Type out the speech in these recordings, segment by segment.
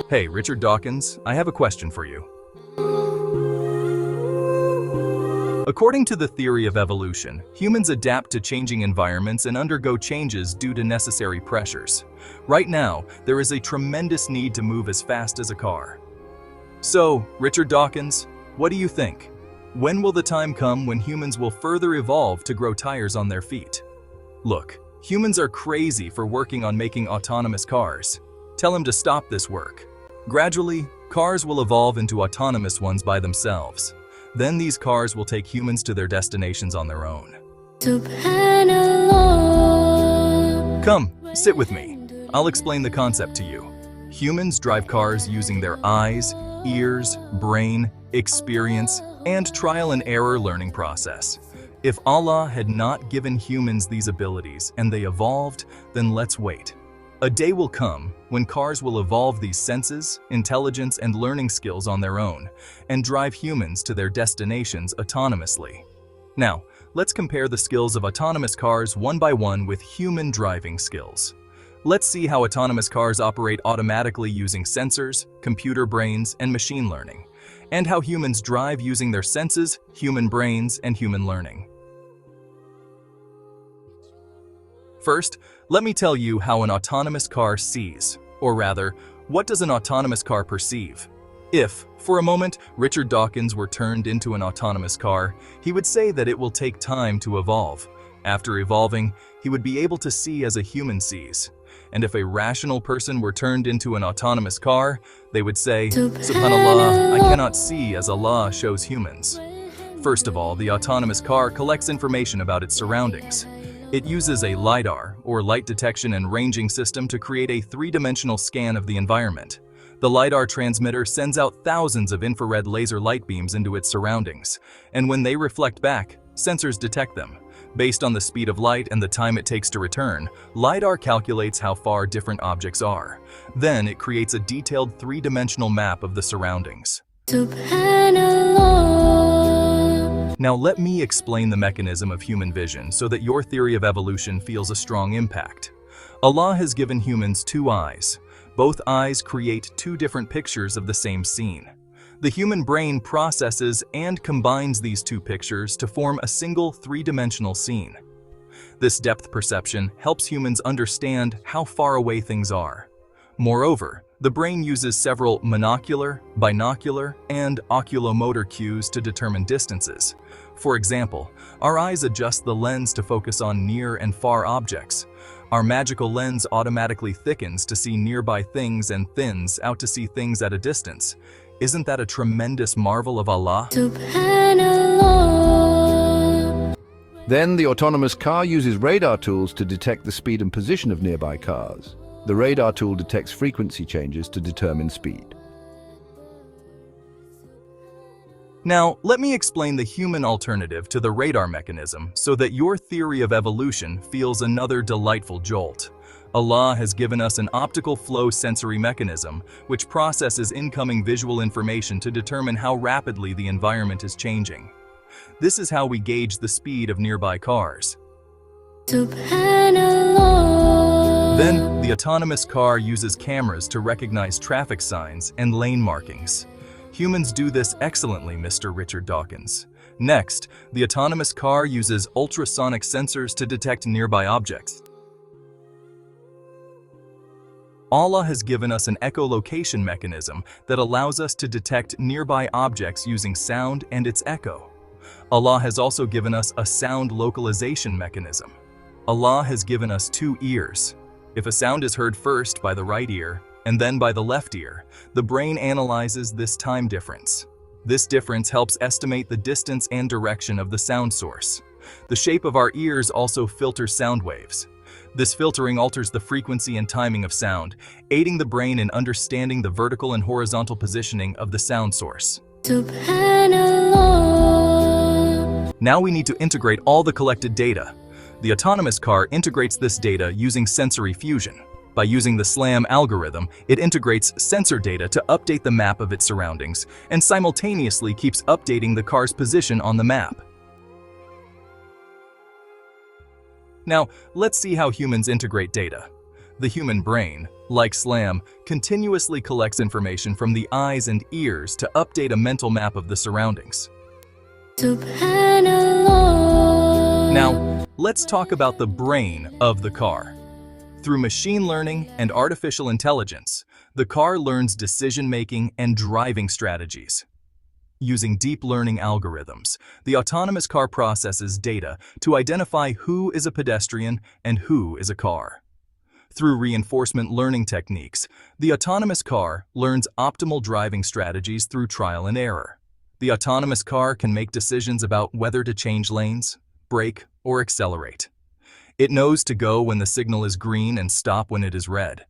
Hey, Richard Dawkins, I have a question for you. According to the theory of evolution, humans adapt to changing environments and undergo changes due to necessary pressures. Right now, there is a tremendous need to move as fast as a car. So, Richard Dawkins, what do you think? When will the time come when humans will further evolve to grow tires on their feet? Look, humans are crazy for working on making autonomous cars. Tell them to stop this work. Gradually, cars will evolve into autonomous ones by themselves. Then these cars will take humans to their destinations on their own. Come, sit with me. I'll explain the concept to you. Humans drive cars using their eyes, ears, brain, experience, and trial and error learning process. If Allah had not given humans these abilities and they evolved, then let's wait. A day will come when cars will evolve these senses, intelligence, and learning skills on their own and drive humans to their destinations autonomously. Now, let's compare the skills of autonomous cars one by one with human driving skills. Let's see how autonomous cars operate automatically using sensors, computer brains, and machine learning, and how humans drive using their senses, human brains, and human learning. First, let me tell you how an autonomous car sees, or rather, what does an autonomous car perceive? If, for a moment, Richard Dawkins were turned into an autonomous car, he would say that it will take time to evolve. After evolving, he would be able to see as a human sees. And if a rational person were turned into an autonomous car, they would say, "Subhanallah, I cannot see as Allah shows humans." First of all, the autonomous car collects information about its surroundings. It uses a LiDAR, or light detection and ranging system, to create a three-dimensional scan of the environment. The LiDAR transmitter sends out thousands of infrared laser light beams into its surroundings, and when they reflect back, sensors detect them. Based on the speed of light and the time it takes to return, LiDAR calculates how far different objects are. Then it creates a detailed three-dimensional map of the surroundings. Now let me explain the mechanism of human vision so that your theory of evolution feels a strong impact. Allah has given humans two eyes. Both eyes create two different pictures of the same scene. The human brain processes and combines these two pictures to form a single three-dimensional scene. This depth perception helps humans understand how far away things are. Moreover, the brain uses several monocular, binocular, and oculomotor cues to determine distances. For example, our eyes adjust the lens to focus on near and far objects. Our magical lens automatically thickens to see nearby things and thins out to see things at a distance. Isn't that a tremendous marvel of Allah? Then the autonomous car uses radar tools to detect the speed and position of nearby cars. The radar tool detects frequency changes to determine speed. Now, let me explain the human alternative to the radar mechanism so that your theory of evolution feels another delightful jolt. Allah has given us an optical flow sensory mechanism which processes incoming visual information to determine how rapidly the environment is changing. This is how we gauge the speed of nearby cars. Then, the autonomous car uses cameras to recognize traffic signs and lane markings. Humans do this excellently, Mr. Richard Dawkins. Next, the autonomous car uses ultrasonic sensors to detect nearby objects. Allah has given us an echolocation mechanism that allows us to detect nearby objects using sound and its echo. Allah has also given us a sound localization mechanism. Allah has given us two ears. If a sound is heard first by the right ear and then by the left ear, the brain analyzes this time difference. This difference helps estimate the distance and direction of the sound source. The shape of our ears also filters sound waves. This filtering alters the frequency and timing of sound, aiding the brain in understanding the vertical and horizontal positioning of the sound source. Now we need to integrate all the collected data. The autonomous car integrates this data using sensory fusion. By using the SLAM algorithm, it integrates sensor data to update the map of its surroundings and simultaneously keeps updating the car's position on the map. Now, let's see how humans integrate data. The human brain, like SLAM, continuously collects information from the eyes and ears to update a mental map of the surroundings. Now, let's talk about the brain of the car. Through machine learning and artificial intelligence, the car learns decision-making and driving strategies. Using deep learning algorithms, the autonomous car processes data to identify who is a pedestrian and who is a car. Through reinforcement learning techniques, the autonomous car learns optimal driving strategies through trial and error. The autonomous car can make decisions about whether to change lanes, brake, or accelerate. It knows to go when the signal is green and stop when it is red.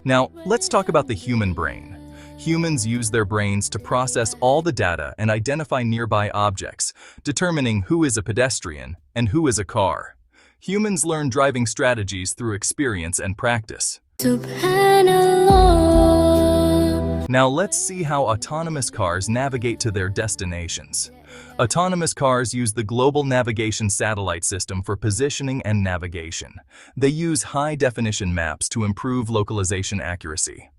Now, let's talk about the human brain. Humans use their brains to process all the data and identify nearby objects, determining who is a pedestrian and who is a car. Humans learn driving strategies through experience and practice. Now let's see how autonomous cars navigate to their destinations. Autonomous cars use the Global Navigation Satellite System for positioning and navigation. They use high-definition maps to improve localization accuracy.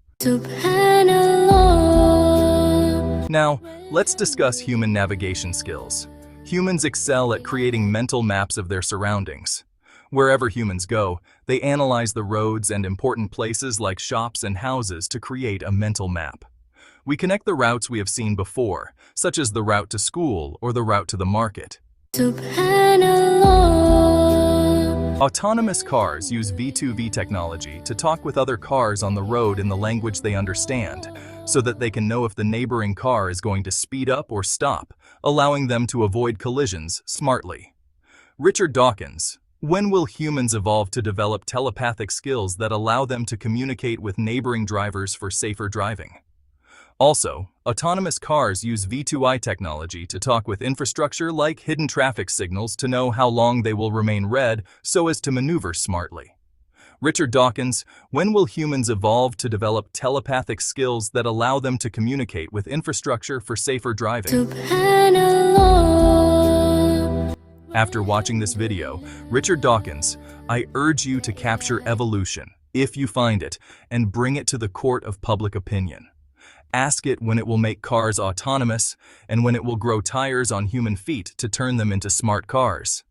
Now, let's discuss human navigation skills. Humans excel at creating mental maps of their surroundings. Wherever humans go, they analyze the roads and important places like shops and houses to create a mental map. We connect the routes we have seen before, such as the route to school or the route to the market. Autonomous cars use V2V technology to talk with other cars on the road in the language they understand, so that they can know if the neighboring car is going to speed up or stop, allowing them to avoid collisions smartly. Richard Dawkins: when will humans evolve to develop telepathic skills that allow them to communicate with neighboring drivers for safer driving? Also, autonomous cars use V2I technology to talk with infrastructure like hidden traffic signals to know how long they will remain red so as to maneuver smartly. Richard Dawkins: when will humans evolve to develop telepathic skills that allow them to communicate with infrastructure for safer driving? After watching this video, Richard Dawkins, I urge you to capture evolution, if you find it, and bring it to the court of public opinion. Ask it when it will make cars autonomous and when it will grow tires on human feet to turn them into smart cars.